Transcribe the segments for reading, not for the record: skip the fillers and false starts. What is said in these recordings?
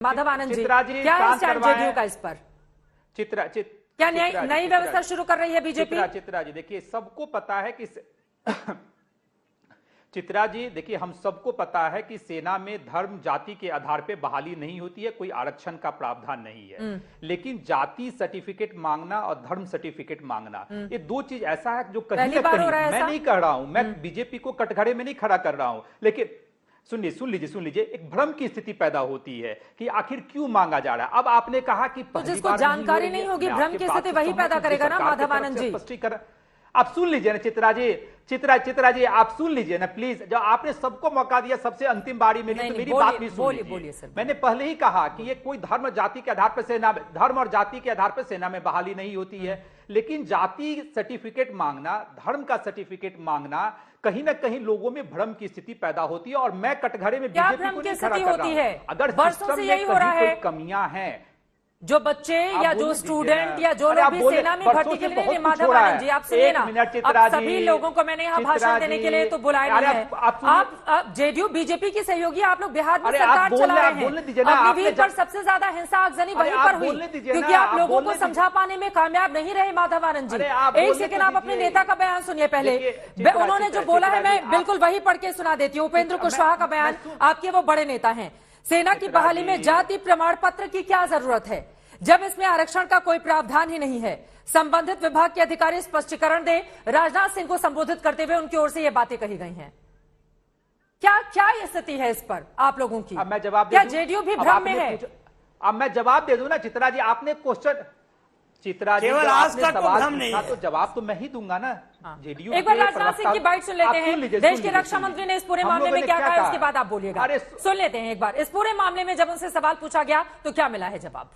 माधव आनंद जी, चित्रा जी क्या है शांत स्टैंड करवाएं। जेडीयू का इस पर? क्या चित्रा नई व्यवस्था शुरू कर रही है बीजेपी? चित्रा जी देखिए, सबको पता है कि चित्रा जी देखिए, हम सबको पता है कि सेना में धर्म जाति के आधार पे बहाली नहीं होती है, कोई आरक्षण का प्रावधान नहीं है। लेकिन जाति सर्टिफिकेट मांगना और धर्म सर्टिफिकेट मांगना, ये दो चीज ऐसा है जो कहीं ना कहीं, मैं नहीं कह रहा हूं, मैं बीजेपी को कटघरे में नहीं खड़ा कर रहा हूं, लेकिन सुन लीजिए, एक भ्रम की स्थिति पैदा होती है कि आखिर क्यों मांगा जा रहा है। अब आपने कहा कि तो जिसको जानकारी नहीं होगी, भ्रम की स्थिति वही पैदा करेगा ना माधव आनंद जी। स्पष्टीकरण आप सुन लीजिए ना चित्रा जी आप सुन लीजिए ना प्लीज। जब आपने सबको मौका दिया, सबसे अंतिम बारी मेरी, तो मेरी बात भी सुन लीजिए। मैंने पहले ही कहा कि ये कोई धर्म जाति के आधार पर सेना, धर्म और जाति के आधार पर सेना में बहाली नहीं होती है, लेकिन जाति सर्टिफिकेट मांगना, धर्म का सर्टिफिकेट मांगना, कहीं ना कहीं लोगों में भ्रम की स्थिति पैदा होती है। और मैं कटघरे में बीजेपी को नहीं खड़ा कर रहा हूं। अगर सिस्टम में कहीं कोई कमियां हैं, जो बच्चे या जो स्टूडेंट या जो लोग भी सेना में भर्ती के लिए, माधव आनंद जी आप सुनिए ना, अब सभी लोगों को मैंने यहाँ भाषण देने के लिए तो बुलाया नहीं है। आप जेडीयू बीजेपी की सहयोगी, आप लोग बिहार में सरकार चला रहे हैं, अग्निवीर पर सबसे ज्यादा हिंसा आगजनी वहीं पर हुई, क्योंकि आप लोगों को समझा पाने में कामयाब नहीं रहे माधव आनंद जी। एक सेकंड आप अपने नेता का बयान सुनिए पहले, उन्होंने जो बोला है मैं बिल्कुल वही पढ़ के सुना देती हूँ। उपेंद्र कुशवाहा का बयान, आपके वो बड़े नेता हैं। सेना की बहाली में जाति प्रमाण पत्र की क्या जरूरत है जब इसमें आरक्षण का कोई प्रावधान ही नहीं है? संबंधित विभाग के अधिकारी स्पष्टीकरण दे। राजनाथ सिंह को संबोधित करते हुए उनकी ओर से ये बातें कही गई हैं। क्या ये स्थिति है इस पर आप लोगों की? अब मैं जवाब क्या जेडीयू भी भ्रम में है? अब मैं जवाब दे दूं ना चित्रा जी, आपने क्वेश्चन, चित्रा जी केवल आज का सवाल भ्रम नहीं है, तो जवाब तो मैं ही दूंगा ना। जेडीयू एक बार राजनाथ सिंह की बाइट सुन लेते हैं। देश के रक्षा मंत्री ने इस पूरे मामले में क्या कहा, उसके बाद आप बोलिएगा। सुन लेते हैं एक बार। इस पूरे मामले में जब उनसे सवाल पूछा गया तो क्या मिला है जवाब?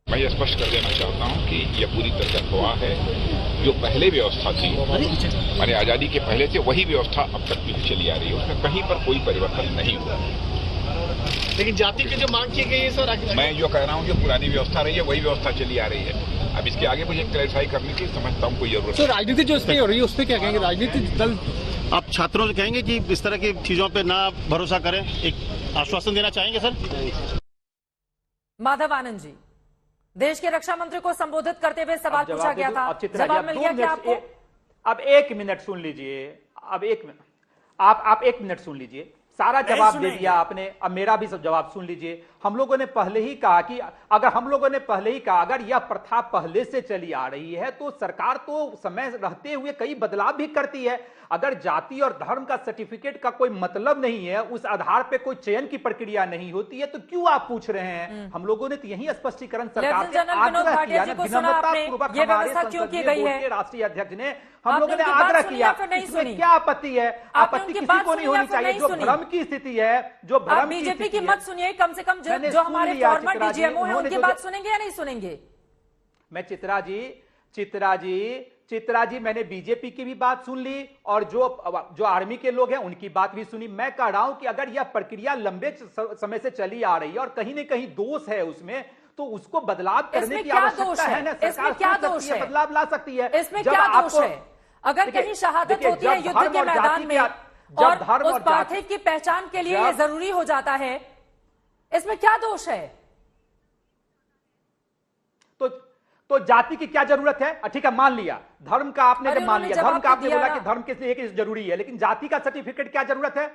मैं ये स्पष्ट कर देना चाहता हूं कि यह पूरी तरह से अफवाह है। जो पहले व्यवस्था थी, हमारे आजादी के पहले से वही व्यवस्था अब तक भी चली आ रही है, उसमें कहीं पर कोई परिवर्तन नहीं हुआ। लेकिन जाति की जो मांग की गई है सर, मैं जो कह रहा हूं, जो पुरानी व्यवस्था रही है वही व्यवस्था चली आ रही है। अब इसके आगे मुझे क्लैरिफाई करने की समझता हूं कोई जरूरत नहीं। राजनीति जो इस पे हो रही है उस पर क्या कहेंगे? राजनीतिक दल आप छात्रों से कहेंगे कि इस तरह की चीजों पर ना भरोसा करें, एक आश्वासन देना चाहेंगे सर? माधव आनंद जी, देश के रक्षा मंत्री को संबोधित करते हुए सवाल पूछा गया था, जवाब मिल गया क्या आपको? अब एक मिनट सुन लीजिए, अब एक मिनट आप एक मिनट सुन लीजिए। सारा जवाब दे दिया आपने, अब मेरा भी सब जवाब सुन लीजिए। हम लोगों ने पहले ही कहा कि अगर यह प्रथा पहले से चली आ रही है तो सरकार तो समय रहते हुए कई बदलाव भी करती है। अगर जाति और धर्म का सर्टिफिकेट का कोई मतलब नहीं है, उस आधार पे कोई चयन की प्रक्रिया नहीं होती है, तो क्यों आप पूछ रहे हैं? हम लोगों ने तो यही स्पष्टीकरण सरकार से आग्रह किया, विनम्रतापूर्वक हमारे संसदीय राष्ट्रीय अध्यक्ष ने, हम लोगों ने आग्रह किया। इसमें क्या आपत्ति है? आपत्ति किसी को नहीं होनी चाहिए। जो भ्रम की स्थिति है, जो भ्रम बीजेपी की मत सुनिए, कम से कम जो हमारे फॉर्मर डीजीएमओ हैं उनकी बात सुनेंगे या नहीं सुनेंगे? मैं चित्रा जी मैंने बीजेपी की भी बात सुन ली और जो आर्मी के लोग हैं उनकी बात भी सुनी। मैं कह रहा हूं कि अगर यह प्रक्रिया लंबे समय से चली आ रही है और कहीं न कहीं दोष है उसमें, तो उसको बदलाव करने की आवश्यकता है ना। इसमें क्या दोष है? बदलाव ला सकती है। इसमें क्या दोष है? अगर कहीं शहादत होती है युद्ध के मैदान में और उस पार्थिव की पहचान के लिए ये जरूरी हो जाता है, इसमें क्या दोष है? तो जाति की क्या जरूरत है? ठीक है, मान लिया धर्म का आपने जब मान लिया, धर्म का आपने बोला कि धर्म के जरूरी है, लेकिन जाति का सर्टिफिकेट क्या जरूरत है?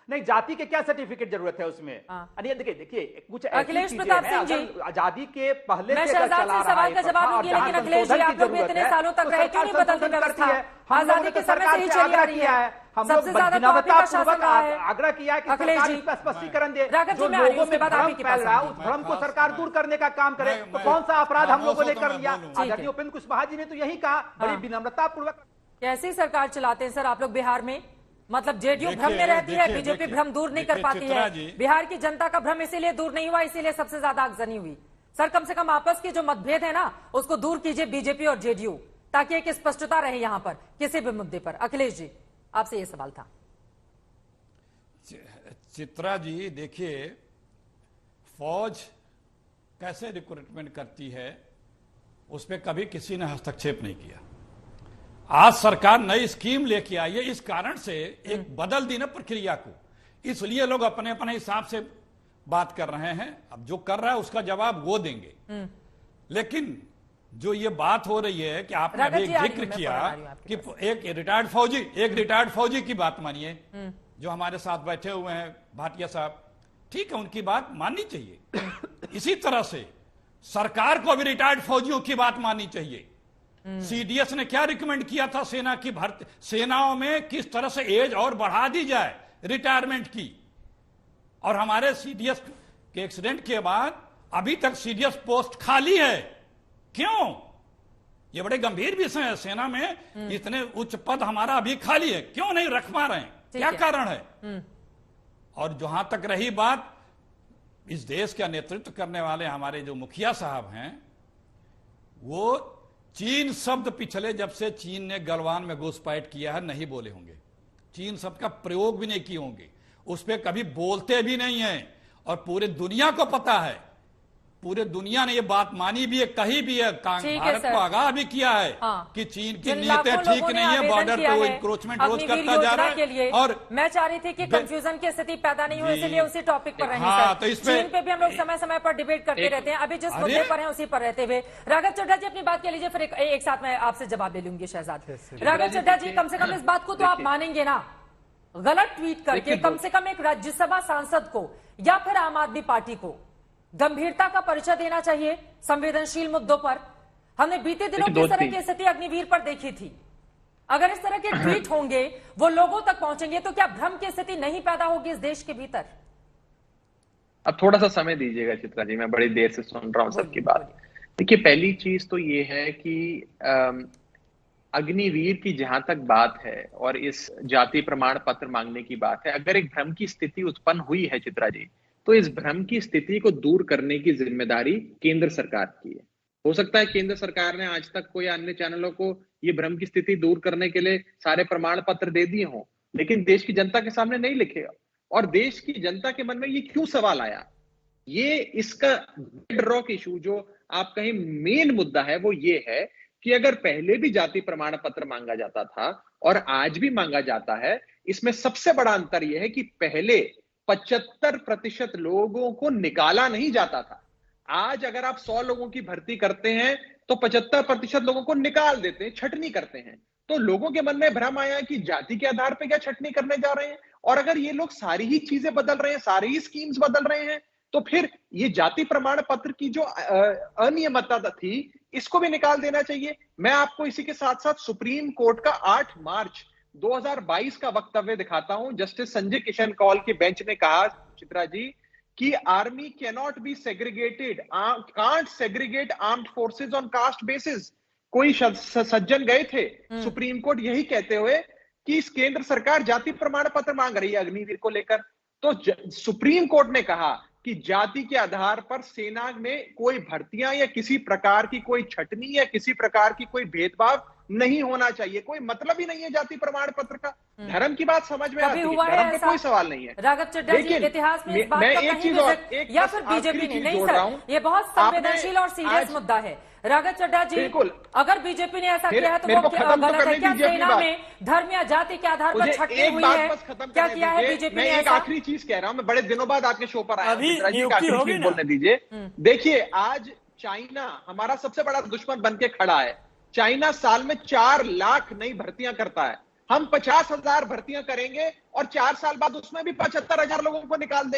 नहीं, जाति के क्या सर्टिफिकेट जरूरत है उसमें? अरे देखिए कुछ अखिलेश प्रताप सिंह जी, आजादी के पहले मैं शहजाद से सवाल का जवाब दूंगी, लेकिन अखिलेश जी आप लोग इतने सालों तक रहे, क्यों नहीं बदलती व्यवस्था? आजादी के समय से ही चली आ रही है। सबसे ज्यादा तो आपका शासन रहा है। आग्रह किया है कि अखिलेश जी स्पष्टीकरण दे, जो लोगों में भ्रम फैल रहा है उस भ्रम को सरकार दूर करने का काम करे। तो कौन सा अपराध हम लोगों ने कर लिया? आदरणीय उपेंद्र कुशवाहा जी ने तो यही कहा, बड़ी विनम्रता पूर्वक। कैसी सरकार चलाते हैं सर आप लोग बिहार में? मतलब जेडीयू भ्रम में रहती है, बीजेपी भ्रम दूर नहीं कर पाती है। बिहार की जनता का भ्रम इसीलिए दूर नहीं हुआ, इसीलिए सबसे ज्यादा आगजनी हुई। सर कम से कम आपस के जो मतभेद है ना, उसको दूर कीजिए बीजेपी और जेडीयू, ताकि एक स्पष्टता रहे यहां पर किसी भी मुद्दे पर। अखिलेश जी, आपसे यह सवाल था। चित्रा जी देखिए, फौज कैसे रिक्रूटमेंट करती है उस पर कभी किसी ने हस्तक्षेप नहीं किया। आज सरकार नई स्कीम लेके आई है, इस कारण से एक बदल दी ना प्रक्रिया को, इसलिए लोग अपने अपने हिसाब से बात कर रहे हैं। अब जो कर रहा है उसका जवाब वो देंगे। लेकिन जो ये बात हो रही है कि आपने अभी एक जिक्र किया कि एक रिटायर्ड फौजी की बात मानिए, जो हमारे साथ बैठे हुए हैं भाटिया साहब, ठीक है, उनकी बात माननी चाहिए। इसी तरह से सरकार को भी रिटायर्ड फौजियों की बात माननी चाहिए। सीडीएस ने क्या रिकमेंड किया था सेना की भर्ती, सेनाओं में किस तरह से एज और बढ़ा दी जाए रिटायरमेंट की, और हमारे सीडीएस के एक्सीडेंट के बाद अभी तक सीडीएस पोस्ट खाली है। क्यों? ये बड़े गंभीर विषय है। सेना में इतने उच्च पद हमारा अभी खाली है, क्यों नहीं रख पा रहे हैं? क्या कारण है? और जहां तक रही बात इस देश का नेतृत्व करने वाले हमारे जो मुखिया साहब हैं, वो चीन शब्द पिछले जब से चीन ने गलवान में घुसपैठ किया है नहीं बोले होंगे, चीन शब्द का प्रयोग भी नहीं किए होंगे, उस पर कभी बोलते भी नहीं है। और पूरे दुनिया को पता है, पूरे दुनिया ने ये बात मानी भी है, कही भी है, भारत को आगाह भी किया है कि चीन की नीयतें ठीक नहीं है, बॉर्डर पे वो इंक्रोचमेंट रोज करता जा रहा है। और मैं चाह रही थी कि कंफ्यूजन की स्थिति पैदा नहीं हो, इसलिए उसी टॉपिक पर रहेंगे। तो इस चीन पे भी हम लोग समय समय पर डिबेट करते रहते हैं। अभी जिस मुद्दे पर हैं उसी पर रहते हुए राघव चड्ढा जी अपनी बात कह लीजिए, फिर एक साथ मैं आपसे जवाब ले लूंगी। शहजाद राघव चड्ढा जी, कम से कम इस बात को तो आप मानेंगे ना, गलत ट्वीट करके कम से कम एक राज्यसभा सांसद को या फिर आम आदमी पार्टी को गंभीरता का परिचय देना चाहिए संवेदनशील मुद्दों पर। हमने बीते दिनों किस तरह की स्थिति अग्निवीर पर देखी थी। अगर इस तरह के ट्वीट होंगे, वो लोगों तक पहुंचेंगे, तो क्या भ्रम की स्थिति नहीं पैदा होगी इस देश के भीतर? अब थोड़ा सा समय दीजिएगा चित्रा जी, मैं बड़ी देर से सुन रहा हूं सबकी बात। देखिए, पहली चीज तो ये है कि अग्निवीर की जहां तक बात है और इस जाति प्रमाण पत्र मांगने की बात है, अगर एक भ्रम की स्थिति उत्पन्न हुई है चित्रा जी, तो इस भ्रम की स्थिति को दूर करने की जिम्मेदारी केंद्र सरकार की है। हो सकता है केंद्र सरकार ने आज तक कोई अन्य चैनलों को ये भ्रम की स्थिति दूर करने के लिए सारे प्रमाण पत्र दे दिए हों, लेकिन देश की जनता के सामने नहीं लिखेगा। और देश की जनता के मन में ये क्यों सवाल आया, ये इसका बेडरॉक इशू जो आप कहें मेन मुद्दा है, वो ये है कि अगर पहले भी जाति प्रमाण पत्र मांगा जाता था और आज भी मांगा जाता है, इसमें सबसे बड़ा अंतर यह है कि पहले 75% लोगों को निकाला नहीं जाता था। आज अगर आप 100 लोगों की भर्ती करते हैं तो 75% लोगों को निकाल देते हैं, छटनी करते हैं। तो लोगों के मन में भ्रम आया कि जाति के आधार पर क्या छटनी करने जा रहे हैं। और अगर ये लोग सारी ही चीजें बदल रहे हैं, सारी ही स्कीम्स बदल रहे हैं, तो फिर ये जाति प्रमाण पत्र की जो अनियमितता थी, इसको भी निकाल देना चाहिए। मैं आपको इसी के साथ साथ सुप्रीम कोर्ट का 8 मार्च 2022 का वक्तव्य दिखाता हूं। जस्टिस संजय किशन कौल की बेंच ने कहा चित्रा जी कि army can not be segregated, can't segregate armed forces on caste basis. कोई सज्जन गए थे सुप्रीम कोर्ट यही कहते हुए कि इस केंद्र सरकार जाति प्रमाण पत्र मांग रही है अग्निवीर को लेकर। तो सुप्रीम कोर्ट ने कहा कि जाति के आधार पर सेना में कोई भर्तियां या किसी प्रकार की कोई छटनी या किसी प्रकार की कोई भेदभाव नहीं होना चाहिए। कोई मतलब ही नहीं है जाति प्रमाण पत्र का। धर्म की बात समझ में आती है, धर्म पे कोई सवाल नहीं है। राघव चड्ढा जी, इतिहास में इस बात का एक चीज और या फिर बीजेपी ने नहीं सर, ये बहुत संवेदनशील और सीरियस मुद्दा है। राघव चड्ढा जी, अगर बीजेपी ने ऐसा किया है तो वो गलत है क्या? सेना में धर्म या जाति के आधार पर छटनी हुई है, क्या किया है बीजेपी ने? एक आखिरी चीज कह रहा हूं, मैं बड़े दिनों बाद आपके शो पर आया हूं, बोलने दीजिए। देखिए, आज चाइना हमारा सबसे बड़ा दुश्मन बन के खड़ा है। चाइना साल में 4 लाख नई भर्तियां करता है, हम 50,000 भर्तियां करेंगे और 4 साल बाद उसमें भी 75,000 लोगों को निकाल देंगे।